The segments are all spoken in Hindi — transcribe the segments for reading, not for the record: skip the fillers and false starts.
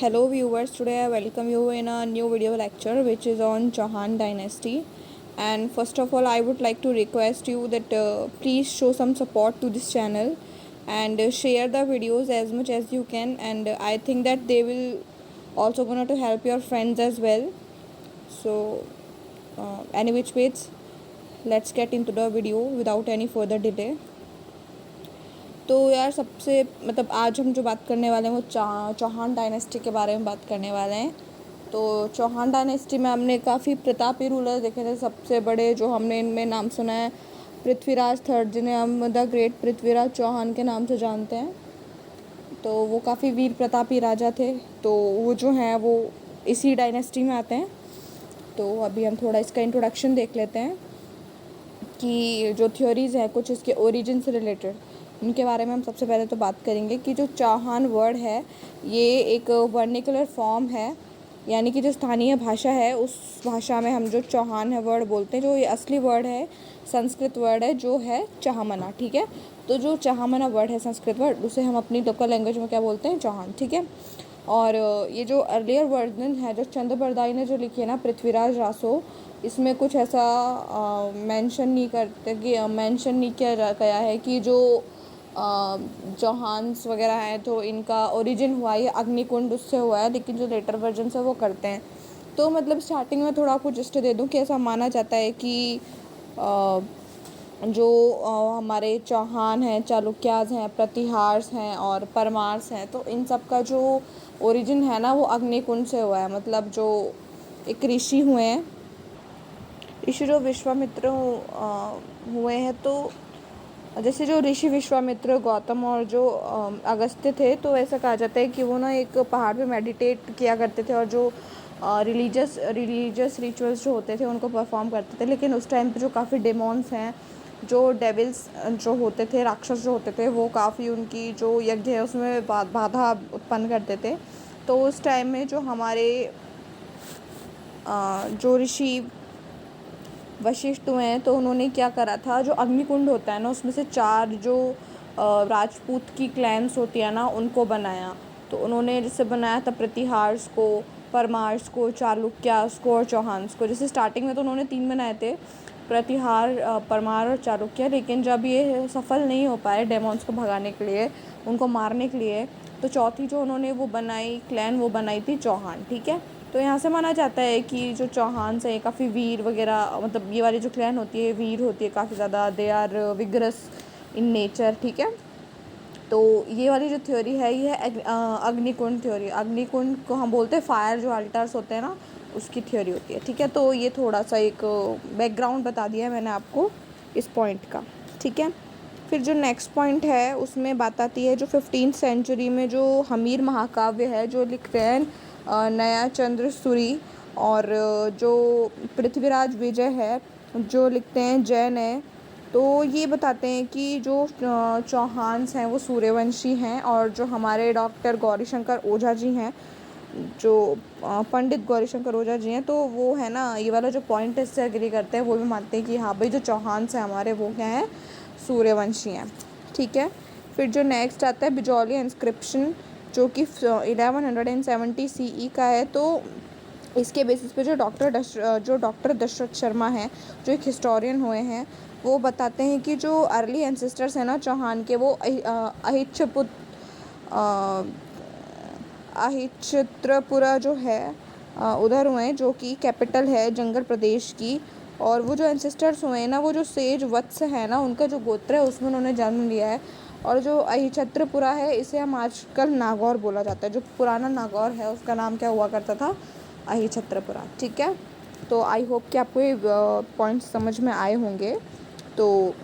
Hello viewers, today I welcome you in a new video lecture which is on Chauhan dynasty. And first of all, I would like to request you that please show some support to this channel and share the videos as much as you can, and I think that they will also gonna to help your friends as well. So any which ways, let's get into the video without any further delay. तो यार सबसे मतलब आज हम जो बात करने वाले हैं वो चौहान डायनेस्टी के बारे में बात करने वाले हैं। तो चौहान डायनेस्टी में हमने काफ़ी प्रतापी रूलर देखे थे। सबसे बड़े जो हमने इनमें नाम सुना है पृथ्वीराज थर्ड, जिन्हें हम द ग्रेट पृथ्वीराज चौहान के नाम से जानते हैं। तो वो काफ़ी वीर प्रतापी राजा थे। तो वो जो हैं वो इसी डायनेस्टी में आते हैं। तो अभी हम थोड़ा इसका इंट्रोडक्शन देख लेते हैं कि जो थ्योरीज़ हैं कुछ इसके ओरिजिन से रिलेटेड, उनके बारे में हम सबसे पहले तो बात करेंगे कि जो चौहान वर्ड है ये एक वर्निकुलर फॉर्म है, यानी कि जो स्थानीय भाषा है उस भाषा में हम जो चौहान है वर्ड बोलते हैं। जो ये असली वर्ड है संस्कृत वर्ड है जो है चाहमना, ठीक है। तो जो चाहमना वर्ड है संस्कृत वर्ड, उसे हम अपनी लोकल लैंग्वेज में क्या बोलते हैं, चौहान, ठीक है। और ये जो अर्लियर वर्जन है जो चंद्रबरदाई ने जो लिखी है ना, पृथ्वीराज रासो, इसमें कुछ ऐसा मेंशन नहीं किया गया है कि जो चौहान्स वगैरह हैं तो इनका ओरिजिन हुआ ये अग्निकुंड उससे हुआ है, लेकिन जो लेटर वर्जन है वो करते हैं। तो मतलब स्टार्टिंग में थोड़ा आपको जिस्ट दे दूं कि ऐसा माना जाता है कि जो हमारे चौहान हैं, चालुक्याज हैं, प्रतिहार्स हैं और परमार्स हैं, तो इन सब का जो ओरिजिन है ना वो अग्निकुंड से हुआ है। मतलब जो एक ऋषि हुए हैं, ऋषि जो विश्वामित्र हुए हैं, तो जैसे जो ऋषि विश्वामित्र, गौतम और जो अगस्त्य थे, तो ऐसा कहा जाता है कि वो ना एक पहाड़ पे मेडिटेट किया करते थे और जो रिलीजियस रिचुअल्स जो होते थे उनको परफॉर्म करते थे। लेकिन उस टाइम पे जो काफ़ी डेमोन्स हैं, जो डेविल्स जो होते थे, राक्षस जो होते थे, वो काफ़ी उनकी जो यज्ञ है उसमें बाधा उत्पन्न करते थे। तो उस टाइम में जो हमारे जो ऋषि वशिष्ठ हुए हैं, तो उन्होंने क्या करा था, जो अग्निकुंड होता है ना उसमें से 4 जो राजपूत की क्लैन्स होती है ना उनको बनाया। तो उन्होंने जैसे बनाया था प्रतिहार्स को, परमार्स को, चालुक्यास को और चौहान्स को। जैसे स्टार्टिंग में तो उन्होंने 3 बनाए थे, प्रतिहार, परमार और चालुक्य। लेकिन जब ये सफल नहीं हो पाए डेमोन्स को भगाने के लिए, उनको मारने के लिए, तो चौथी जो उन्होंने वो बनाई क्लैन, वो बनाई थी चौहान, ठीक है। तो यहाँ से माना जाता है कि जो चौहान से काफ़ी वीर वगैरह, मतलब ये वाली जो क्लैन होती है वीर होती है काफ़ी ज़्यादा, they are vigorous in nature, ठीक है। तो ये वाली जो थ्योरी है ये है अग्निकुंड थ्योरी। अग्निकुंड को हम बोलते हैं फायर जो अल्टर्स होते हैं ना, उसकी थ्योरी होती है, ठीक है। तो ये थोड़ा सा एक बैकग्राउंड बता दिया है मैंने आपको इस पॉइंट का, ठीक है। फिर जो नेक्स्ट पॉइंट है उसमें बात आती है जो 15th सेंचुरी में जो हमीर महाकाव्य है जो लिख रहे हैं नया चंद्र सूरी, और जो पृथ्वीराज विजय है जो लिखते हैं जैन है। तो ये बताते हैं कि जो चौहान्स हैं वो सूर्यवंशी हैं, और जो हमारे डॉक्टर गौरीशंकर ओझा जी हैं, जो पंडित गौरीशंकर ओझा जी हैं, तो वो है ना ये वाला जो पॉइंट है इससे एग्री करते हैं। वो भी मानते हैं कि हाँ भाई जो चौहान्स हैं हमारे वो क्या हैं, सूर्यवंशी हैं, ठीक है। फिर जो नेक्स्ट आता है बिजौली इंस्क्रिप्शन, जो कि 1170 CE का है। तो इसके बेसिस पे जो डॉक्टर दशरथ शर्मा हैं, जो एक हिस्टोरियन हुए हैं, वो बताते हैं कि जो अर्ली एंसेस्टर्स हैं ना चौहान के, वो अहिच्छत्रपुरा जो है उधर हुए हैं, जो कि कैपिटल है जंगल प्रदेश की। और वो जो एंसेस्टर्स हुए हैं ना, वो जो सेज वत्स है ना, उनका जो गोत्र है उसमें उन्होंने जन्म लिया है। और जो अहिच्छत्रपुरा है इसे हम आजकल नागौर बोला जाता है। जो पुराना नागौर है उसका नाम क्या हुआ करता था, अहिच्छत्रपुरा, ठीक है। तो आई होप कि आपको ये पॉइंट्स समझ में आए होंगे। तो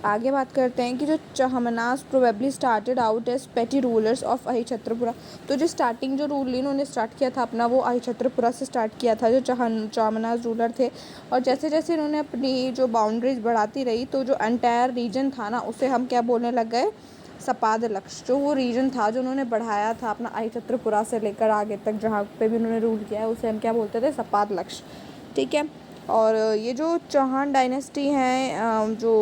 आगे बात करते हैं कि जो चहमनास प्रोबेबली स्टार्टेड आउट एज पेटी रूलर्स ऑफ अहिच्छत्रपुरा। तो जो स्टार्टिंग जो रूल इन्होंने स्टार्ट किया था अपना, वो अहिच्छत्रपुरा से स्टार्ट किया था, जो चहमनास रूलर थे। और जैसे जैसे इन्होंने अपनी जो बाउंड्रीज बढ़ाती रही, तो जो एंटायर रीजन था ना उसे हम क्या बोलने लग गए, सपाद लक्ष्य। जो वो रीजन था जो उन्होंने बढ़ाया था अपना अहिच्छत्रपुरा से लेकर आगे तक जहाँ पे भी उन्होंने रूल किया है, उसे हम क्या बोलते थे, सपाद लक्ष्य, ठीक है। और ये जो चौहान डायनेस्टी हैं जो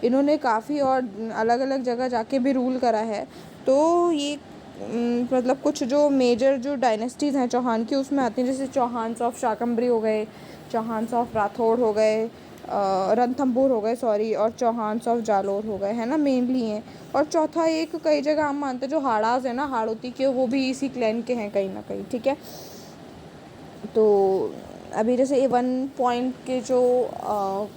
इन्होंने काफ़ी और अलग अलग जगह जाके भी रूल करा है। तो ये मतलब कुछ जो मेजर जो डायनेस्टीज़ हैं चौहान की उसमें आती हैं, जैसे चौहान्स ऑफ शाकंभरी हो गए, चौहान्स ऑफ राठौड़ हो गए, रणथंभौर हो गए सॉरी, और चौहान्स ऑफ जालोर हो गए, है ना, मेनली हैं। और चौथा एक कई जगह हम मानते हैं जो हाड़ास है ना, हाड़ौती के, वो भी इसी क्लैन के हैं कहीं ना कहीं, ठीक है। तो अभी जैसे ये 1 पॉइंट के जो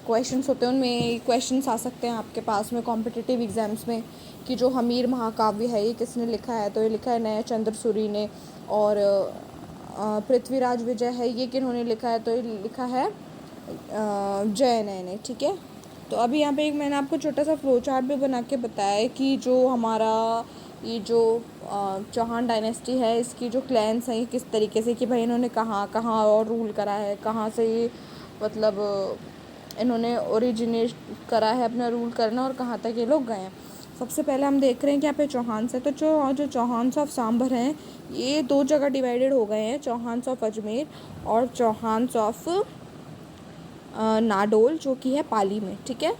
क्वेश्चंस होते हैं उनमें क्वेश्चंस आ सकते हैं आपके पास में कॉम्पिटिटिव एग्ज़ाम्स में, कि जो हमीर महाकाव्य है ये किसने लिखा है, तो ये लिखा है नया चंद्र सूरी ने। और पृथ्वीराज विजय है, ये किन्होंने लिखा है, तो ये लिखा है जयनय ने, ठीक है। तो अभी यहाँ पे एक मैंने आपको छोटा सा फ्लो चार्ट भी बना के बताया है कि जो हमारा ये जो चौहान डायनेस्टी है इसकी जो क्लैंस हैं ये किस तरीके से, कि भाई इन्होंने कहाँ कहाँ और रूल करा है, कहाँ से ये मतलब इन्होंने ओरिजिनेट करा है अपना रूल करना, और कहाँ तक ये लोग गए हैं। सबसे पहले हम देख रहे हैं कि यहाँ पे चौहान से, तो जो चौहान्स ऑफ सांभर हैं ये 2 जगह डिवाइडेड हो गए हैं, चौहान्स ऑफ अजमेर और चौहान्स ऑफ नाडोल, जो कि है पाली में, ठीक है।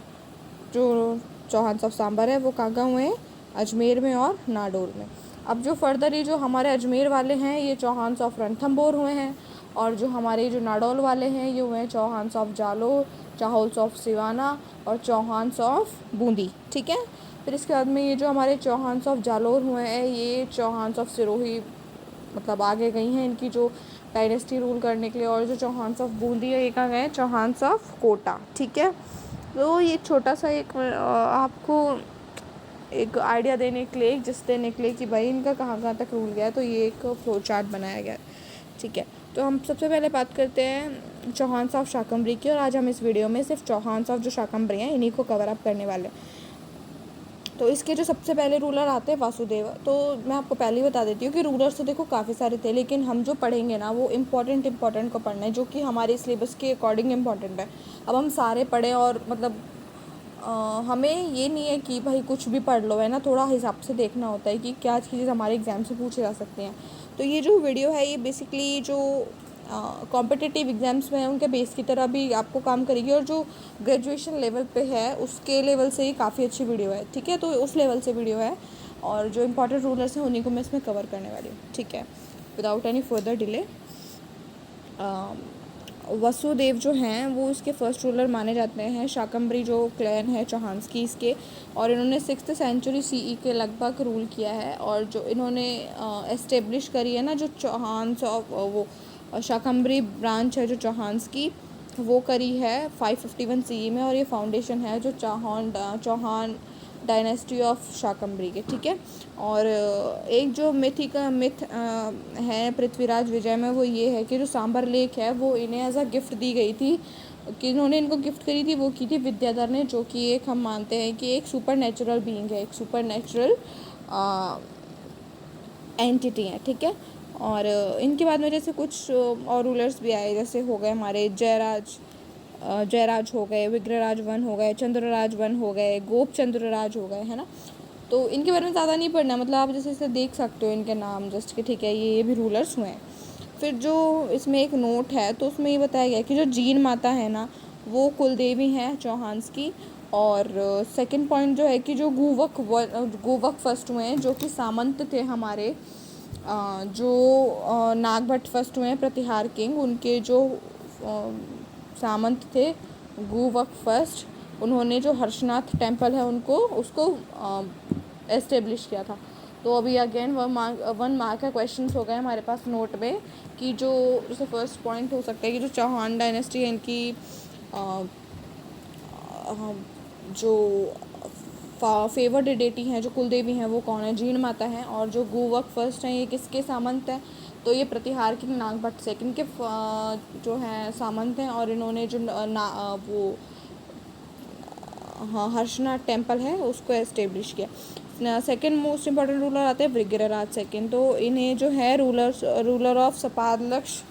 जो चौहान्स ऑफ सांभर है वो कहाँ हुए हैं, अजमेर में और नाडोल में। अब जो फर्दर ये जो हमारे अजमेर वाले हैं ये चौहान्स ऑफ रणथंभौर हुए हैं, और जो हमारे जो नाडोल वाले हैं ये हुए हैं चौहान्स ऑफ जालोर, चौहान्स ऑफ सिवाना और चौहान्स ऑफ बूंदी, ठीक है। फिर इसके बाद में ये जो हमारे चौहान्स ऑफ जालोर हुए हैं ये चौहान्स ऑफ सिरोही मतलब आगे गई हैं इनकी जो डायनेस्टी रूल करने के लिए, और जो चौहान्स ऑफ बूंदी है ये कहाँ गए हैं, चौहान्स ऑफ कोटा, ठीक है। तो ये छोटा सा एक आपको एक आइडिया देने के लिए, जिस देने के लिए कि भाई इनका कहाँ कहाँ तक रूल गया है, तो ये एक फ्लो चार्ट बनाया गया है, ठीक है। तो हम सबसे पहले बात करते हैं चौहान्स ऑफ शाकंभरी की, और आज हम इस वीडियो में सिर्फ चौहान्स ऑफ जो शाकंभरी हैं इन्हीं को कवर अप करने वाले हैं। तो इसके जो सबसे पहले रूलर आते हैं वासुदेव। तो मैं आपको पहले ही बता देती हूँ कि रूलर्स तो देखो काफ़ी सारे थे, लेकिन हम जो पढ़ेंगे ना वो इम्पॉर्टेंट को पढ़ना है, जो कि हमारे सिलेबस के अकॉर्डिंग इम्पॉर्टेंट है। अब हम सारे पढ़ें और मतलब हमें ये नहीं है कि भाई कुछ भी पढ़ लो, है ना, थोड़ा हिसाब से देखना होता है कि क्या चीज़ हमारे एग्ज़ाम से पूछे जा सकती हैं। तो ये जो वीडियो है ये बेसिकली जो कॉम्पिटिटिव एग्ज़ाम्स में है उनके बेस की तरह भी आपको काम करेगी, और जो ग्रेजुएशन लेवल पे है उसके लेवल से ही काफ़ी अच्छी वीडियो है, ठीक है। तो उस लेवल से वीडियो है, और जो इंपॉर्टेंट रूलर्स हैं उन्हीं को मैं इसमें कवर करने वाली हूँ, ठीक है, without any further delay. Vasudev जो हैं वो इसके फर्स्ट रूलर माने जाते हैं, शाकंभरी जो क्लैन है चौहान्स की इसके, और इन्होंने 6th सेंचुरी CE के लगभग रूल किया है। और जो इन्होंने एस्टेब्लिश करी है ना जो चौहान्स ऑफ वो शाकंभरी ब्रांच है जो चौहान्स की, वो करी है 551 CE में, और ये फाउंडेशन है जो चौहान डायनेस्टी ऑफ शाकंभरी के, ठीक है। और एक जो मिथ है पृथ्वीराज विजय में, वो ये है कि जो सांभर लेक है वो इन्हें एज अ गिफ्ट दी गई थी, कि इन्होंने इनको गिफ्ट करी थी, वो की थी विद्याधर ने, जो कि एक हम मानते हैं कि एक सुपर नेचुरल बीइंग है, एक सुपर नेचुरल एंटिटी है, ठीक है। और इनके बाद में जैसे कुछ और रूलर्स भी आए, जैसे हो गए हमारे जयराज हो गए, विग्रहराज 1 हो गए, चंद्रराज 1 हो गए, गोप चंद्रराज हो गए, है ना। तो इनके बारे में ज़्यादा नहीं पढ़ना, मतलब आप जैसे इसे देख सकते हो इनके नाम जस्ट के, ठीक है, ये भी रूलर्स हुए हैं। फिर जो इसमें एक नोट है तो उसमें ये बताया गया कि जो जीन माता है ना वो कुलदेवी हैं चौहान्स की। और सेकंड पॉइंट जो है कि जो गोवक फर्स्ट हुए हैं जो कि सामंत थे हमारे, जो नागभट्ट फर्स्ट हुए हैं प्रतिहार किंग, उनके जो सामंत थे गोवक फर्स्ट, उन्होंने जो हर्षनाथ टेम्पल है उसको एस्टेब्लिश किया था। तो अभी अगेन 1 मार्क का क्वेश्चन हो गए हमारे पास नोट में, कि जो जैसे फर्स्ट पॉइंट हो सकता है कि जो चौहान डायनेस्टी है इनकी जो फेवर्ड डेटी हैं जो कुलदेवी हैं वो कौन है, जीण माता हैं। और जो गोवक फर्स्ट हैं ये किसके सामंत हैं, तो ये प्रतिहार किंग नागभट्ट सेकंड के जो हैं सामंत हैं। और इन्होंने जो हर्षनाथ टेम्पल है उसको एस्टेब्लिश किया। सेकंड मोस्ट इम्पॉर्टेंट रूलर आते हैं विग्रहराज सेकंड, तो इन्हें जो है रूलर ऑफ सपादलक्ष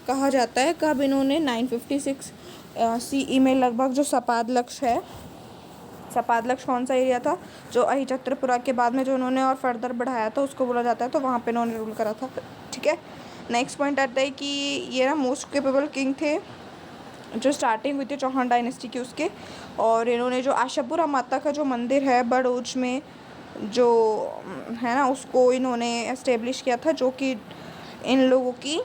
कहा जाता है। कब इन्होंने 956 CE में लगभग जो सपादलक्ष है, सपादलक्ष कौन सा एरिया था, जो अहिचत्रपुरा के बाद में जो उन्होंने और फर्दर बढ़ाया था उसको बोला जाता है, तो वहाँ पे इन्होंने रूल करा था, ठीक है। नेक्स्ट पॉइंट आता है कि ये ना मोस्ट कैपेबल किंग थे जो स्टार्टिंग हुई थी चौहान डायनेस्टी की उसके। और इन्होंने जो आशापुरा माता का जो मंदिर है बड़ोज में जो है ना उसको इन्होंने एस्टेब्लिश किया था, जो कि इन लोगों की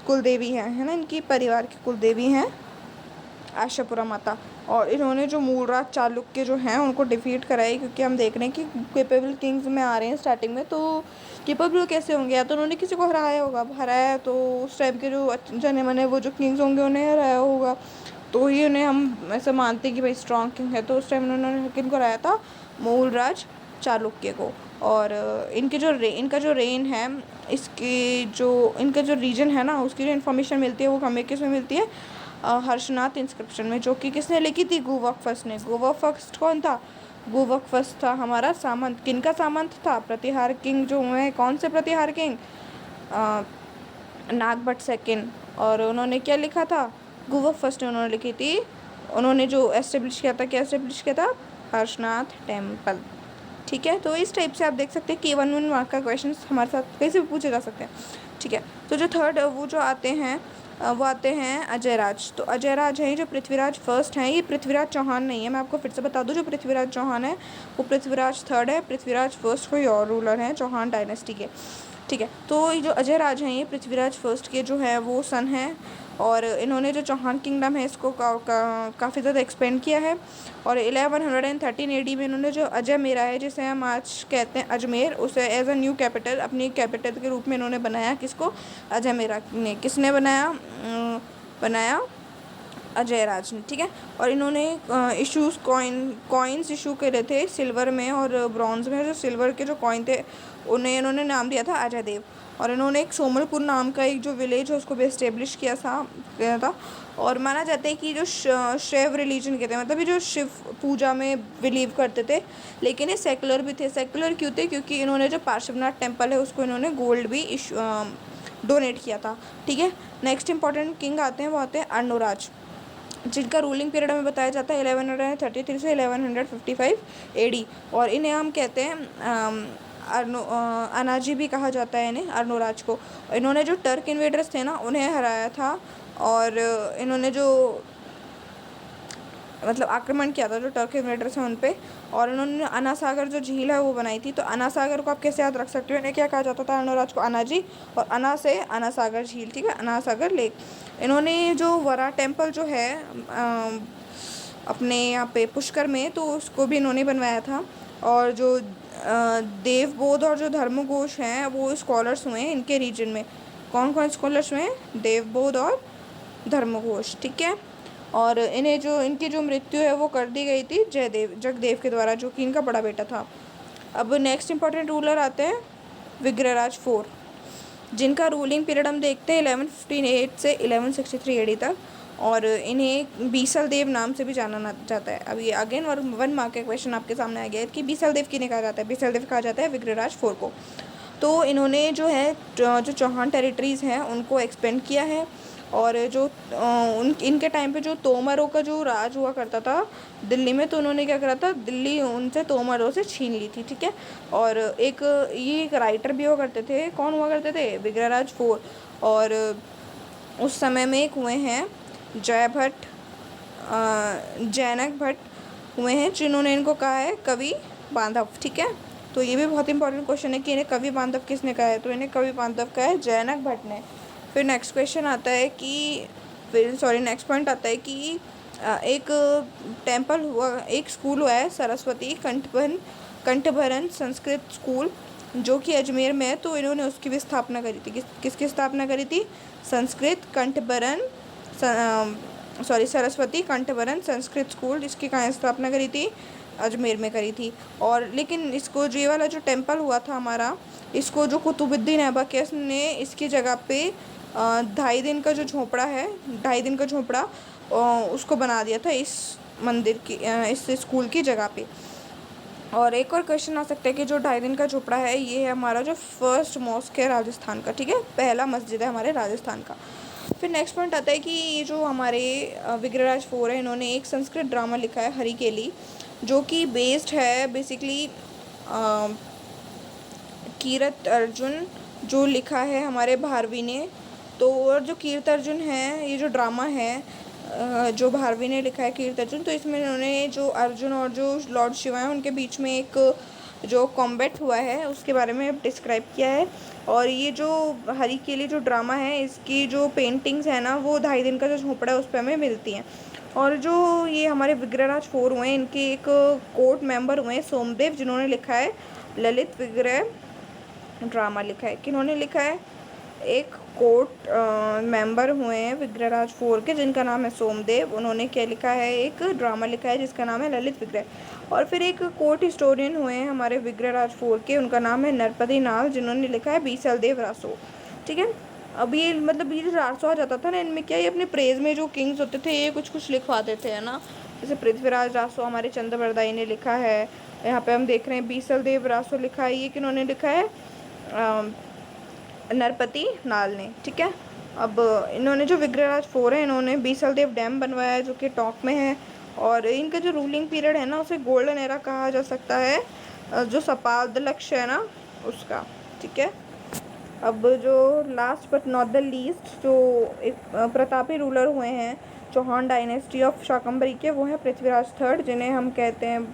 कुलदेवी है ना, इनकी परिवार की कुलदेवी हैं आशापुरा माता। और इन्होंने जो मूलराज चालुक्य जो हैं उनको डिफीट कराई, क्योंकि हम देख रहे हैं कि केपेबल किंग्स में आ रहे हैं स्टार्टिंग में, तो केपेबल कैसे होंगे, या तो उन्होंने किसी को हराया होगा, हराया तो उस टाइम के जो जाने माने वो जो किंग्स होंगे उन्हें हराया होगा, तो ही उन्हें हम ऐसा मानते हैं कि भाई स्ट्रॉन्ग किंग है। तो उस टाइम उन्होंने किनको हराया था, मूलराज चालुक्य को। और इनका जो रेन है, इसकी जो इनका जो रीजन है ना उसकी जो इन्फॉर्मेशन मिलती है वो हमें किस में मिलती है, हर्षनाथ इंस्क्रिप्शन में, जो कि किसने लिखी थी, गुवक फर्स्ट ने। गुवक फर्स्ट कौन था, गुवक फर्स्ट था हमारा सामंत। किनका सामंत था, प्रतिहार किंग जो हुए हैं, कौन से प्रतिहार किंग, नागभट्ट सेकंड। और उन्होंने क्या लिखा था, गुवक फर्स्ट ने उन्होंने लिखी थी। उन्होंने जो एस्टेब्लिश किया था, क्या एस्टेब्लिश किया था, हर्षनाथ टेम्पल। ठीक है, तो इस टाइप से आप देख सकते हैं कि 1 मार्क का क्वेश्चन हमारे साथ कैसे भी पूछे जा सकते हैं। ठीक है, तो जो थर्ड वो जो आते हैं वो आते हैं अजयराज। तो अजयराज हैं जो पृथ्वीराज फर्स्ट हैं, ये पृथ्वीराज चौहान नहीं है, मैं आपको फिर से बता दूं, जो पृथ्वीराज चौहान है वो पृथ्वीराज थर्ड है, पृथ्वीराज फर्स्ट कोई और रूलर हैं चौहान डायनेस्टी के। ठीक है, तो ये जो अजयराज हैं ये पृथ्वीराज फर्स्ट के जो है वो सन हैं, और इन्होंने जो चौहान किंगडम है इसको काफ़ी ज़्यादा एक्सपेंड किया है। और 1113 AD में इन्होंने जो अजयमेरा है, जिसे हम आज कहते हैं अजमेर, उसे एज अ न्यू कैपिटल, अपनी कैपिटल के रूप में इन्होंने बनाया। किसको, अजयमेरा ने। किसने बनाया, बनाया अजयराज ने। ठीक है, और इन्होंने इशूज़ कॉइन्स इशू करे थे सिल्वर में और ब्रॉन्ज में। जो सिल्वर के जो कॉइन थे उन्हें इन्होंने नाम दिया था अजय देव। और इन्होंने एक सोमलपुर नाम का एक जो विलेज है उसको भी इस्टेब्लिश किया था। और माना जाता है कि जो शैव रिलीजन कहते हैं, मतलब ये जो शिव पूजा में बिलीव करते थे, लेकिन ये सेकुलर भी थे। सेकुलर क्यों थे, क्योंकि इन्होंने जो पार्श्वनाथ टेम्पल है उसको इन्होंने गोल्ड भी डोनेट किया था। ठीक है, नेक्स्ट इंपॉर्टेंट किंग आते हैं, वो आते हैं अर्णोराज, जिनका रूलिंग पीरियड हमें बताया जाता है 1133 से 1155 AD। और इन्हें हम कहते हैं अनाजी भी कहा जाता है इन्हें, अर्णोराज को। इन्होंने जो टर्क इन्वेडर्स थे ना उन्हें हराया था, और इन्होंने जो मतलब आक्रमण किया था जो टर्क इन्वेडर्स हैं उन पे। और इन्होंने अनासागर जो झील है वो बनाई थी। तो अनासागर को आप कैसे याद रख सकते हो, इन्हें क्या कहा जाता था, अर्णोराज को अनाजी, और अना से अनासागर झील। ठीक है, अनासागर लेक। इन्होंने जो वरा टेम्पल जो है अपने यहाँ पे पुष्कर में, तो उसको भी इन्होंने बनवाया था। और जो देवबोध और जो धर्मघोष हैं वो स्कॉलर्स हुए हैं इनके रीजन में। कौन कौन स्कॉलर्स हुए हैं, देवबोध और धर्मघोष। ठीक है, और इन्हें जो इनकी जो मृत्यु है वो कर दी गई थी जगदेव के द्वारा, जो कि इनका बड़ा बेटा था। अब नेक्स्ट इंपॉर्टेंट रूलर आते हैं विग्रहराज 4, जिनका रूलिंग पीरियड हम देखते हैं 1158 से 1163 AD तक। और इन्हें बीसल देव नाम से भी जाना जाता है। अब ये अगेन 1 मार्क का क्वेश्चन आपके सामने आ गया है कि बीसल देव किन्हें कहा जाता है। बीसल देव कहा जाता है विग्रहराज 4 को। तो इन्होंने जो है जो चौहान टेरिटरीज़ हैं उनको एक्सपेंड किया है। और जो इनके टाइम पे जो तोमरों का जो राज हुआ करता था दिल्ली में, तो उन्होंने क्या करा था, दिल्ली उनसे तोमरों से छीन ली थी। ठीक है, और ये एक राइटर भी हुआ करते थे। कौन हुआ करते थे, विग्रहराज 4। और उस समय में एक हुए हैं जयभट्ट, जैनक भट्ट हुए हैं, जिन्होंने इनको कहा है कवि बांधव। ठीक है, तो ये भी बहुत इंपॉर्टेंट क्वेश्चन है कि इन्हें कवि बांधव किसने कहा है, तो इन्हें कवि बांधव कहा है जैनक भट्ट ने। फिर नेक्स्ट क्वेश्चन आता है कि नेक्स्ट पॉइंट आता है कि एक टेम्पल हुआ, एक स्कूल हुआ है सरस्वती कंठभरन संस्कृत स्कूल, जो कि अजमेर में है। तो इन्होंने उसकी भी स्थापना करी थी। किसकी स्थापना करी थी, संस्कृत कंठभरन सरस्वती कंठभरन संस्कृत स्कूल, जिसकी कहाँ स्थापना करी थी, अजमेर में करी थी। और लेकिन इसको जो ये वाला जो टेम्पल हुआ था हमारा, इसको जो कुतुबुद्दीन ऐबक ने इसकी जगह पे 2.5 दिन का जो झोपड़ा है, 2.5 दिन का झोपड़ा उसको बना दिया था इस मंदिर की, इस स्कूल की जगह पे। और एक और क्वेश्चन आ सकता है कि जो 2.5 दिन का झोपड़ा है ये है हमारा जो फर्स्ट मॉस्क है राजस्थान का। ठीक है, पहला मस्जिद है हमारे राजस्थान का। फिर नेक्स्ट पॉइंट आता है कि ये जो हमारे विग्रहराज 4 है, इन्होंने एक संस्कृत ड्रामा लिखा है हरिकेली, जो कि बेस्ड है बेसिकली कीरत अर्जुन जो लिखा है हमारे भारवी ने। तो और जो कीरत अर्जुन है, ये जो ड्रामा है जो भारवी ने लिखा है कीर्त अर्जुन, तो इसमें इन्होंने जो अर्जुन और जो लॉर्ड शिवा है उनके बीच में एक जो कॉम्बैट हुआ है उसके बारे में डिस्क्राइब किया है। और ये जो हरी केली जो ड्रामा है इसकी जो पेंटिंग्स है ना वो 2.5 दिन का जो झोंपड़ा है उस पर हमें मिलती हैं। और जो ये हमारे विग्रहराज 4 हुए हैं इनके एक कोर्ट मेंबर हुए हैं सोमदेव, जिन्होंने लिखा है ललित विग्रह ड्रामा लिखा है। किन्होंने लिखा है? एक कोर्ट मेंबर हुए हैं विग्रहराज 4 के जिनका नाम है सोमदेव, उन्होंने क्या लिखा है? एक ड्रामा लिखा है जिसका नाम है ललित विग्रह। और फिर एक कोर्ट हिस्टोरियन हुए हैं हमारे विग्रहराज 4 के, उनका नाम है नरपति नाल, जिन्होंने लिखा है बीसलदेव रासो। ठीक है, अब ये मतलब ये जो रासो आ जाता था ना, इनमें क्या ये अपने प्रेज में जो किंग्स होते थे ये कुछ कुछ लिखवाते थे, है ना। जैसे पृथ्वीराज रासो हमारे चंद्रवरदाई ने लिखा है, यहाँ पे हम देख रहे हैं बीसलदेव रासो लिखा है, ये किन्होंने लिखा है? नरपति नाल ने। ठीक है, अब इन्होंने जो विग्रहराज 4 है इन्होंने बीसलदेव डैम बनवाया है जो कि टॉक में है। और इनका जो रूलिंग पीरियड है ना उसे गोल्डन एरा कहा जा सकता है, जो सपादलक्ष है ना उसका। ठीक है, अब जो last but not the least जो एक प्रतापी रूलर हुए हैं चौहान डायनेस्टी ऑफ शाकंभरी के, वो हैं पृथ्वीराज 3, जिन्हें हम कहते हैं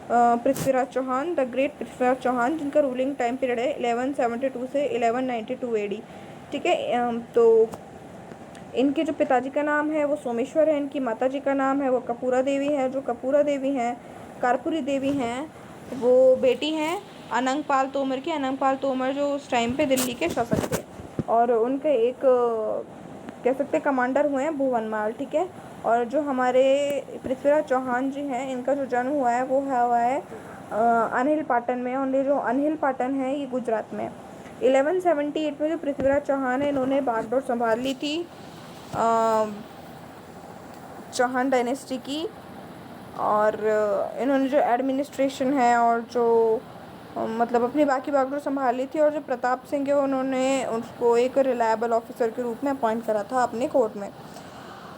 पृथ्वीराज चौहान, द ग्रेट पृथ्वीराज चौहान, जिनका रूलिंग टाइम पीरियड है 1172 से 1192 एडी। ठीक है, तो इनके जो पिताजी का नाम है वो सोमेश्वर है, इनकी माताजी का नाम है वो कपूरा देवी है। जो कपूरा देवी हैं, कारपुरी देवी हैं, वो बेटी हैं अनंगपाल तोमर की। अनंगपाल तोमर जो उस टाइम पे दिल्ली के शासक थे, और उनके एक कह सकते कमांडर हुए हैं भुवनमाल। ठीक है, और जो हमारे पृथ्वीराज चौहान जी हैं इनका जो जन्म हुआ है वो हुआ है अनहिल पाटन में, और ये जो अनहिल पाटन है ये गुजरात में। 1178 में जो पृथ्वीराज चौहान है इन्होंने बागडोर संभाल ली थी चौहान डायनेस्टी की। और इन्होंने जो एडमिनिस्ट्रेशन है और जो मतलब अपनी बाकी बागडोर संभाल ली थी। और जो प्रताप सिंह है उन्होंने उसको एक रिलायबल ऑफिसर के रूप में अपॉइंट करा था अपने कोर्ट में।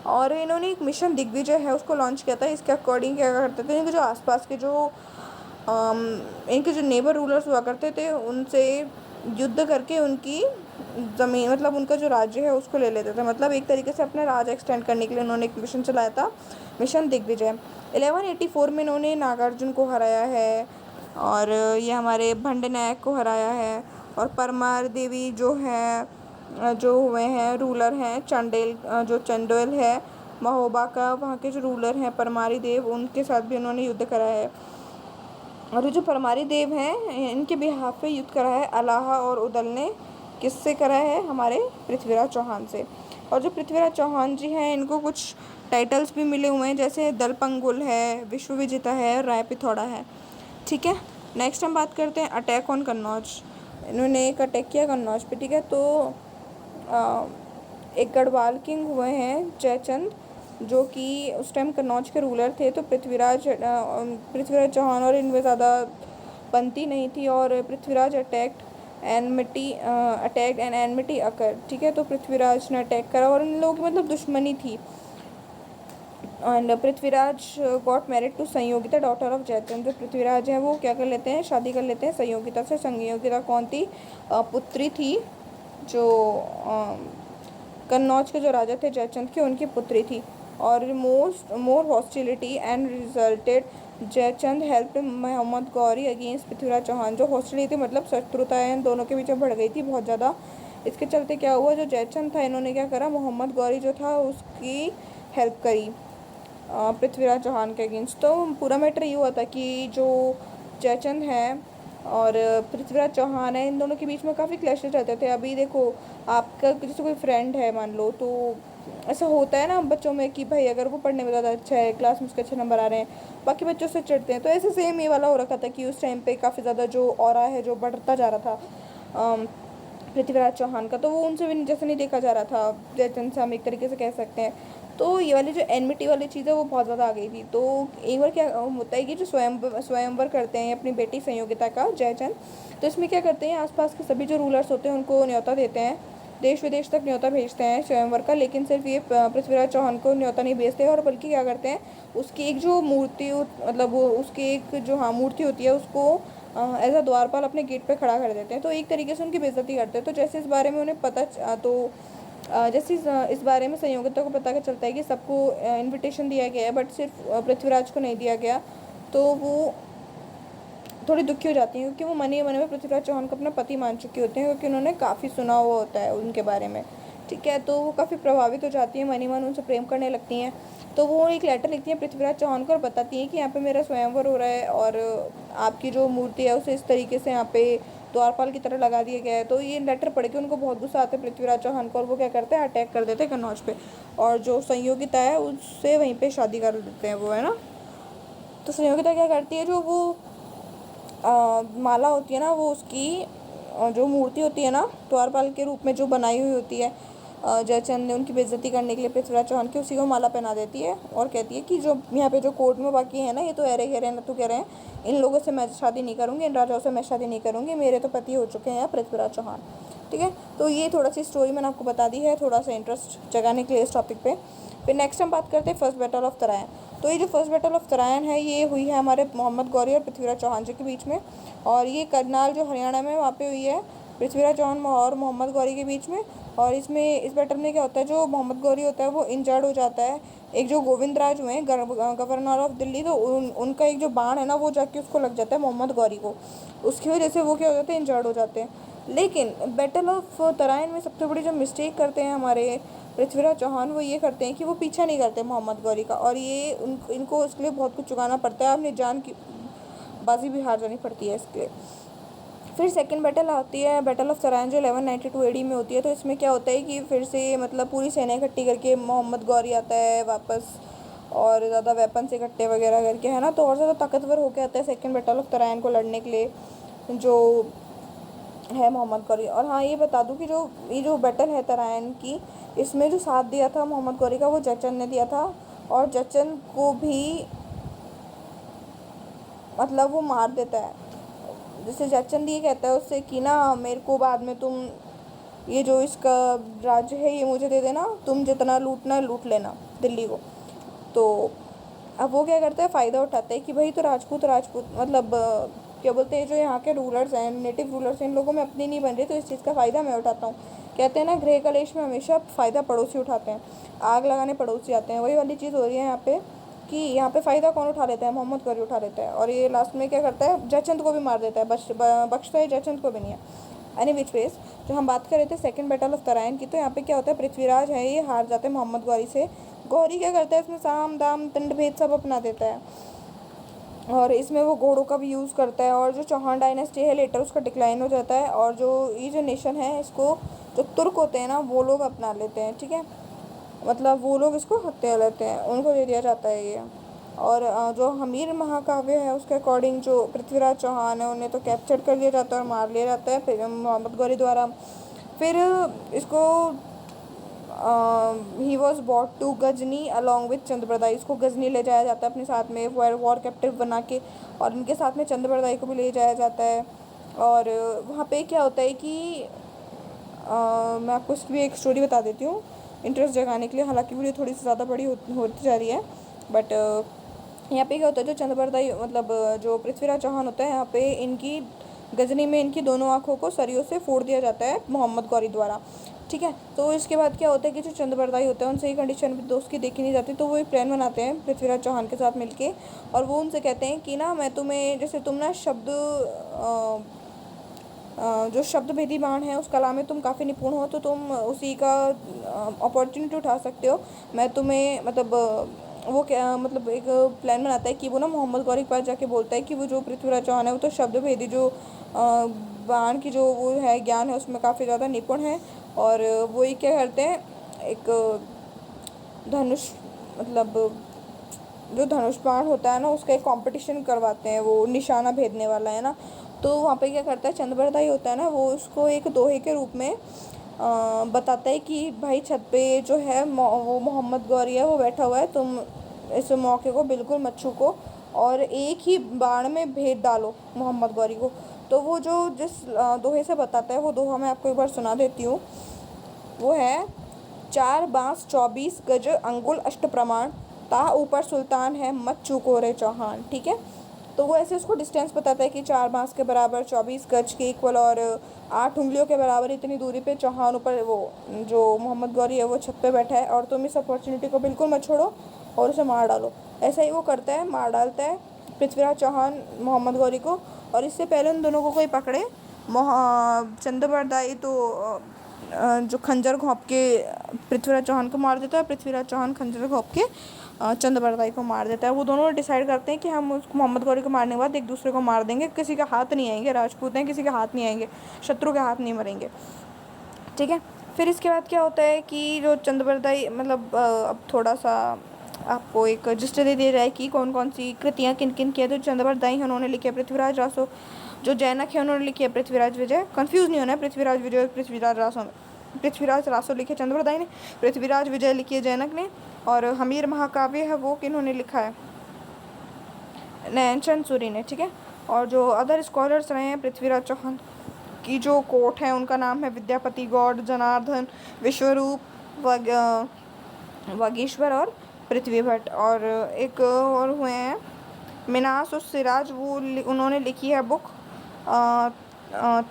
और इन्होंने एक मिशन दिग्विजय है उसको लॉन्च किया था। इसके अकॉर्डिंग क्या करते थे, इनके जो आसपास के जो इनके जो नेबर रूलर्स हुआ करते थे उनसे युद्ध करके उनकी ज़मीन मतलब उनका जो राज्य है उसको ले लेते थे। मतलब एक तरीके से अपना राज एक्सटेंड करने के लिए उन्होंने एक मिशन चलाया था, मिशन दिग्विजय। 1184 में इन्होंने नागार्जुन को हराया है, और ये हमारे भंड नायक को हराया है। और परमार देवी जो है जो हुए हैं रूलर हैं चंडेल, जो चंडोल है महोबा का, वहाँ के जो रूलर हैं परमारी देव, उनके साथ भी उन्होंने युद्ध करा है। और ये जो परमारी देव हैं इनके बिहाफ पे युद्ध करा है अलाहा और उदल ने। किससे करा है? हमारे पृथ्वीराज चौहान से। और जो पृथ्वीराज चौहान जी हैं इनको कुछ टाइटल्स भी मिले हुए हैं, जैसे दलपंगुल है, विश्व विजेता है, राय पिथौड़ा है। ठीक है, नेक्स्ट हम बात करते हैं अटैक ऑन कन्नौज। इन्होंने एक अटैक किया कन्नौज पे। ठीक है, तो एक गढ़वाल किंग हुए हैं जयचंद, जो कि उस टाइम कन्नौज के रूलर थे। तो पृथ्वीराज चौहान और इनमें ज़्यादा बनती नहीं थी, और पृथ्वीराज अटैक्ड एंड एनमिटी अकर। ठीक है, तो पृथ्वीराज ने अटैक करा और इन लोगों की मतलब दुश्मनी थी। And Prithviraj got married to Sanyogita daughter of Jaichand. जो पृथ्वीराज हैं वो क्या कर लेते हैं? शादी कर लेते हैं संयोगिता से। संयोगिता कौन थी? पुत्री थी, जो कन्नौज के जो राजा थे जयचंद के, उनकी पुत्री थी। और more hostility and resulted Jaichand help Mohammad Ghori against Prithviraj Chauhan. जो हॉस्टिलिटी मतलब शत्रुताएं इन दोनों के बीच में बढ़ गई थी बहुत ज़्यादा। इसके चलते क्या हुआ, जो जयचंद था इन्होंने क्या करा, मोहम्मद गौरी जो था उसकी हेल्प करी पृथ्वीराज चौहान के अगेंस्ट। तो पूरा मैटर ये हुआ था कि जो जयचंद हैं और पृथ्वीराज चौहान है, इन दोनों के बीच में काफ़ी क्लैशेस रहते थे। अभी देखो, आपका जैसे कोई फ्रेंड है मान लो, तो ऐसा होता है ना बच्चों में कि भाई अगर वो पढ़ने में ज़्यादा अच्छा है, क्लास में उसके अच्छे नंबर आ रहे हैं, बाकी बच्चों से चिढ़ते हैं। तो ऐसे सेम ये वाला हो रखा था कि उस टाइम पे काफ़ी ज़्यादा जो ऑरा है जो बढ़ता जा रहा था पृथ्वीराज चौहान का, तो वो उनसे भी जैसे नहीं देखा जा रहा था, जयचंद से हम एक तरीके से कह सकते हैं। तो ये वाली जो एनमिटी वाली चीज़ है वो बहुत ज़्यादा आ गई थी। तो एक बार क्या होता है कि जो स्वयंवर करते हैं अपनी बेटी संयोगिता का जयचंद, तो इसमें क्या करते हैं, आसपास के सभी जो रूलर्स होते हैं उनको न्योता देते हैं, देश विदेश तक न्योता भेजते हैं स्वयंवर का। लेकिन सिर्फ ये पृथ्वीराज चौहान को न्योता नहीं भेजते, और बल्कि क्या करते हैं, उसकी एक जो मूर्ति मतलब उसकी एक जो मूर्ति होती है उसको एज अ द्वारपाल अपने गेट पे खड़ा कर देते हैं। तो एक तरीके से उनकी बेइज्जती करते हैं। तो जैसे इस बारे में उन्हें पता तो जैसे इस बारे में संयोगिता को पता चलता है कि सबको इनविटेशन दिया गया है बट सिर्फ पृथ्वीराज को नहीं दिया गया, तो वो थोड़ी दुखी हो जाती हैं क्योंकि वो मन ही मन में पृथ्वीराज चौहान को अपना पति मान चुके होते हैं, क्योंकि उन्होंने काफ़ी सुना हुआ होता है उनके बारे में। ठीक है, तो वो काफ़ी प्रभावित हो जाती हैं, मन ही मन उनसे प्रेम करने लगती हैं। तो वो एक लेटर लिखती हैं पृथ्वीराज चौहान को और बताती हैं कि यहाँ पे मेरा स्वयंवर हो रहा है और आपकी जो मूर्ति है उसे इस तरीके से यहाँ पे द्वारपाल की तरह लगा दिया गया है। तो ये लेटर पढ़ के उनको बहुत गुस्सा आता है पृथ्वीराज चौहान को, और वो क्या करते हैं, अटैक कर देते हैं कन्नौज पे, और जो संयोगिता है उससे वहीं पे शादी कर देते हैं वो, है ना। तो संयोगिता क्या करती है, जो वो माला होती है ना, वो उसकी जो मूर्ति होती है ना द्वारपाल के रूप में जो बनाई हुई होती है जयचंद ने उनकी बेइज्जती करने के लिए पृथ्वीराज चौहान की, उसी को माला पहना देती है और कहती है कि जो यहाँ पे जो कोर्ट में बाकी है ना, ये तो अरे कह रहे हैं, नत्थु कह रहे हैं, इन लोगों से मैं शादी नहीं करूँगी, इन राजाओं से मैं शादी नहीं करूँगी, मेरे तो पति हो चुके हैं पृथ्वीराज चौहान। ठीक है, तो ये थोड़ा सी स्टोरी मैंने आपको बता दी है, थोड़ा सा इंटरेस्ट जगाने के लिए इस टॉपिक पे। फिर नेक्स्ट हम बात करते हैं फर्स्ट बैटल ऑफ तराइन। तो ये जो फर्स्ट बैटल ऑफ तराइन है, ये हुई है हमारे मोहम्मद गौरी और पृथ्वीराज चौहान जी के बीच में, और ये करनाल जो हरियाणा में वहाँ पे हुई है पृथ्वीराज चौहान और मोहम्मद गौरी के बीच में। और इसमें इस बैटल में क्या होता है, जो मोहम्मद गौरी होता है वो इंजर्ड हो जाता है। एक जो गोविंद राज हुए हैं गवर्नर ऑफ दिल्ली, तो उनका एक जो बाण है ना वो जाके उसको लग जाता है मोहम्मद गौरी को, उसकी वजह से वो क्या हो जाते हैं, इंजर्ड हो जाते हैं। लेकिन बैटल ऑफ तराइन में सबसे बड़ी जो मिस्टेक करते हैं हमारे पृथ्वीराज चौहान, वो ये करते हैं कि वो पीछा नहीं करते मोहम्मद गौरी का, और ये इनको उसके लिए बहुत कुछ चुकाना पड़ता है, अपनी जान की बाजी भी हार जानी पड़ती है इसके लिए। फिर सेकंड बैटल आती है बैटल ऑफ तराइन, जो 1192 एडी में होती है। तो इसमें क्या होता है कि फिर से मतलब पूरी सेना इकट्ठी करके मोहम्मद गौरी आता है वापस, और ज़्यादा वेपन से इकट्ठे वगैरह करके, है ना, तो और ज़्यादा ताकतवर होकर आता है सेकंड बैटल ऑफ तराइन को लड़ने के लिए जो है मोहम्मद गौरी। और हाँ, ये बता दूं कि ये जो बैटल है तराइन की, इसमें जो साथ दिया था मोहम्मद गौरी का वो जयचंद ने दिया था, और जयचंद को भी मतलब वो मार देता है। जैसे जयचंद ये कहता है उससे कि ना, मेरे को बाद में तुम ये जो इसका राज्य है ये मुझे दे देना, तुम जितना लूटना है लूट लेना दिल्ली को। तो अब वो क्या करता है, फ़ायदा उठाता है कि भाई तो राजपूत मतलब क्या बोलते हैं, जो यहाँ के रूलर्स हैं, नेटिव रूलर्स हैं, इन लोगों में अपनी नहीं बन रही, तो इस चीज़ का फ़ायदा मैं उठाता हूँ। कहते हैं ना, गृह कलेश में हमेशा फ़ायदा पड़ोसी उठाते हैं, आग लगाने पड़ोसी आते हैं। वही वाली चीज़ हो रही है यहाँ पे कि यहाँ पे फ़ायदा कौन उठा लेता है, मोहम्मद गौरी उठा लेता है, और ये लास्ट में क्या करता है, जयचंद को भी मार देता है, बख्शता है जयचंद को भी नहीं है। एनी विच वेज, जो हम बात कर रहे थे सेकंड बैटल ऑफ तराइन की, तो यहाँ पे क्या होता है, पृथ्वीराज है ये हार जाते हैं मोहम्मद गौरी से। गौरी क्या करता है, इसमें साम दाम दंड भेद सब अपना देता है, और इसमें वो घोड़ों का भी यूज़ करता है, और जो चौहान डायनेस्टी है लेटर उसका डिक्लाइन हो जाता है, और जो ये जो नेशन है इसको जो तुर्क होते हैं ना वो लोग अपना लेते हैं। ठीक है, मतलब वो लोग इसको हत्या लेते हैं, उनको दे दिया जाता है ये। और जो हमीर महाकाव्य है उसके अकॉर्डिंग जो पृथ्वीराज चौहान है उन्हें तो कैप्चर कर लिया जाता है और मार लिया जाता है फिर मोहम्मद गौरी द्वारा। फिर इसको ही was brought to Ghazni along with Chandbardai, इसको गजनी ले जाया जाता है अपने साथ में वॉर कैप्टिव बना के, और इनके साथ में चंद्रप्रदाई को भी ले जाया जाता है। और वहाँ पे क्या होता है कि मैं आपको इसकी भी एक स्टोरी बता देती हूँ इंटरेस्ट जगाने के लिए, हालांकि वीडियो थोड़ी सी ज़्यादा बड़ी होती जा रही है, बट यहाँ पे क्या होता है, जो चंद्रप्रदाई मतलब जो पृथ्वीराज चौहान होता है, यहाँ पे इनकी गजनी में इनकी दोनों आँखों को सरियों से फोड़ दिया जाता है मोहम्मद गौरी द्वारा। ठीक है, तो इसके बाद क्या होता है कि जो चंद्रप्रदाई होता है उनसे ये कंडीशन दोस्त की देखी नहीं जाती, तो वो एक प्लान बनाते हैं पृथ्वीराज चौहान के साथ मिलके, और वो उनसे कहते हैं कि ना, मैं तुम्हें जैसे तुम ना जो शब्द भेदी बाण है उस कला में तुम काफ़ी निपुण हो, तो तुम उसी का अपॉर्चुनिटी उठा सकते हो। मैं तुम्हें मतलब वो क्या मतलब एक प्लान बनाता है कि वो ना मोहम्मद गौरी के पास जाके बोलता है कि वो जो पृथ्वीराज चौहान है वो तो शब्द भेदी जो बाण की जो वो है ज्ञान है उसमें काफ़ी ज़्यादा निपुण है, और वो ही क्या करते हैं, एक धनुष मतलब जो धनुष बाण होता है ना उसका एक कंपटीशन करवाते हैं, वो निशाना भेदने वाला है ना। तो वहाँ पे क्या करता है, चंद्रप्रदाई होता है ना, वो उसको एक दोहे के रूप में बताता है कि भाई छत पे जो है वो मोहम्मद गौरी है वो बैठा हुआ है, तुम इस मौके को बिल्कुल मत छूको और एक ही बाण में भेद डालो मोहम्मद गौरी को। तो वो जो जिस दोहे से बताता है वो दोहा मैं आपको एक बार सुना देती हूँ। वो है 4 बांस 24 गज अंगुल अष्ट प्रमाण, ता ऊपर सुल्तान है मत चूको रे चौहान। ठीक है, तो वो ऐसे उसको डिस्टेंस बताता है कि 4 बांस के बराबर 24 गज के इक्वल और 8 उंगलियों के बराबर इतनी दूरी पे चौहान ऊपर वो जो मोहम्मद गौरी है वो छत पे बैठा है और तुम इस अपॉर्चुनिटी को बिल्कुल मत छोड़ो और उसे मार डालो। ऐसा ही वो करता है, मार डालता है पृथ्वीराज चौहान मोहम्मद गौरी को। और इससे पहले उन दोनों को कोई पकड़े, चंद्रबरदाई तो जो खंजर घोंप के पृथ्वीराज चौहान को मार देता है, पृथ्वीराज चौहान खंजर घोंप के चंद्रबरदाई को मार देता है। वो दोनों डिसाइड करते हैं कि हम उसको मोहम्मद गौरी को मारने के बाद एक दूसरे को मार देंगे, किसी का हाथ नहीं आएंगे, राजपूत हैं किसी के हाथ नहीं आएंगे, शत्रु के हाथ नहीं मरेंगे, ठीक है। फिर इसके बाद क्या होता है कि जो चंद्रबरदाई मतलब अब थोड़ा सा आपको एक रजिस्टर दे दिया जाए कि कौन कौन सी कृतियाँ किन किन की है। तो चंद्रबरदाई हैं उन्होंने लिखे पृथ्वीराज रासो, जो जैनक है उन्होंने लिखे पृथ्वीराज विजय, कंफ्यूज नहीं होना है पृथ्वीराज विजय और पृथ्वीराज रासो लिखे चंद्रबरदाई ने, पृथ्वीराज विजय लिखी है जैनक ने। और हमीर महाकाव्य है वो किन्होंने लिखा है, नैनचंद सूरी ने, ठीक है। और जो अदर स्कॉलर्स रहे हैं पृथ्वीराज चौहान की जो कोर्ट है उनका नाम है विद्यापति गौड़, जनार्दन, विश्वरूप, वागीश्वर और पृथ्वी भट्ट। और एक और हुए हैं मिनास और सिराज, वो उन्होंने लिखी है बुक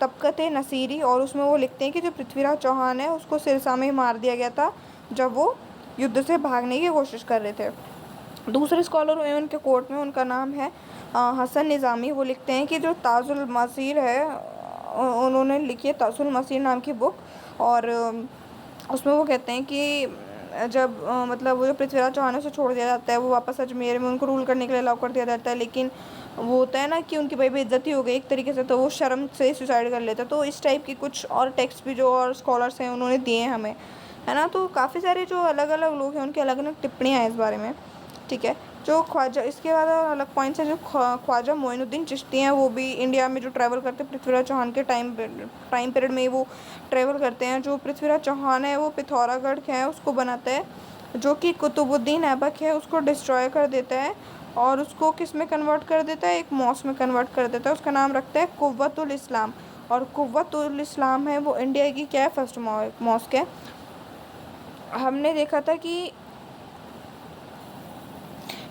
तबकत नसीरी, और उसमें वो लिखते हैं कि जो पृथ्वीराज चौहान है उसको सिरसा में मार दिया गया था जब वो युद्ध से भागने की कोशिश कर रहे थे। दूसरे स्कॉलर हुए उनके कोर्ट में, उनका नाम है हसन निज़ामी, वो लिखते हैं कि जो ताजुल मसीर है उन्होंने लिखी है ताजुल मसीर नाम की बुक। और उसमें वो कहते हैं कि जब मतलब वो जो पृथ्वीराज चौहान उसे छोड़ दिया जाता है, वो वापस अजमेर में उनको रूल करने के लिए अलाउ कर दिया जाता है, लेकिन वो होता है ना कि उनकी भाई बेइज्जती हो गई एक तरीके से, तो वो शर्म से सुसाइड कर लेता है। तो इस टाइप की कुछ और टेक्स्ट भी जो और स्कॉलर्स हैं उन्होंने दिए हैं हमें, है ना। तो काफ़ी सारे जो अलग अलग लोग हैं उनकी अलग अलग टिप्पणियाँ हैं इस बारे में, ठीक है। जो ख्वाजा, इसके बाद अलग पॉइंट्स है जो ख्वाजा मोइनुद्दीन चिश्ती हैं, वो भी इंडिया में जो ट्रैवल करते हैं पृथ्वीराज चौहान के टाइम पीरियड में वो ट्रैवल करते हैं। जो पृथ्वीराज चौहान है वो पिथौरागढ़ है उसको बनाता है, जो कि कुतुबुद्दीन ऐबक है उसको डिस्ट्रॉय कर देता है और उसको किस में कन्वर्ट कर देता है, एक मॉस्क में कन्वर्ट कर देता है। उसका नाम रखता है कुव्वतुल इस्लाम, और कुव्वतुल इस्लाम है वो इंडिया की क्या है फर्स्ट मॉस्क है। हमने देखा था कि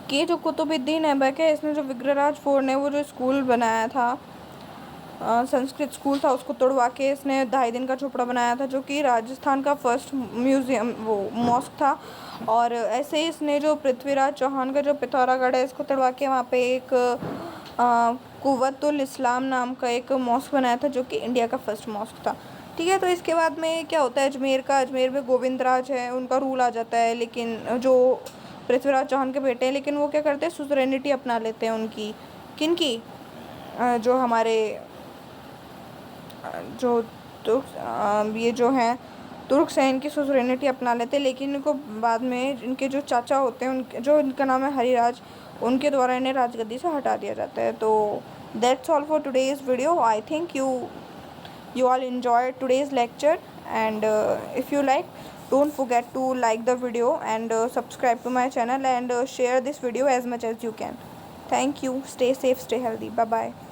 जो कुतुबुद्दीन ऐबक है इसने जो विग्रहराज फोर्ट ने वो जो स्कूल बनाया था, संस्कृत स्कूल था, उसको तोड़वा के इसने 2.5 दिन का झोपड़ा बनाया था, जो कि राजस्थान का फर्स्ट म्यूज़ियम वो मॉस्क था। और ऐसे ही इसने जो पृथ्वीराज चौहान का जो पिथौरागढ़ है इसको तोड़वा के वहाँ पे एक कुव्वतुल इस्लाम नाम का एक मॉस्क बनाया था, जो कि इंडिया का फर्स्ट मॉस्क था, ठीक है। तो इसके बाद में क्या होता है अजमेर में गोविंद राज है उनका रूल आ जाता है, लेकिन जो पृथ्वीराज चौहान के बेटे हैं, लेकिन वो क्या करते हैं सुजरेनिटी अपना लेते हैं उनकी, किनकी, जो हमारे जो ये जो हैं तुर्कसेन की सुजरेनिटी अपना लेते हैं। लेकिन इनको बाद में इनके जो चाचा होते हैं उनके जो इनका नाम है हरिराज, उनके द्वारा इन्हें राजगद्दी से हटा दिया जाता है। तो that's all for today's video. I think you all enjoyed today's lecture, and if you like, don't forget to like the video and subscribe to my channel and share this video as much as you can. Thank you. Stay safe, stay healthy. Bye bye.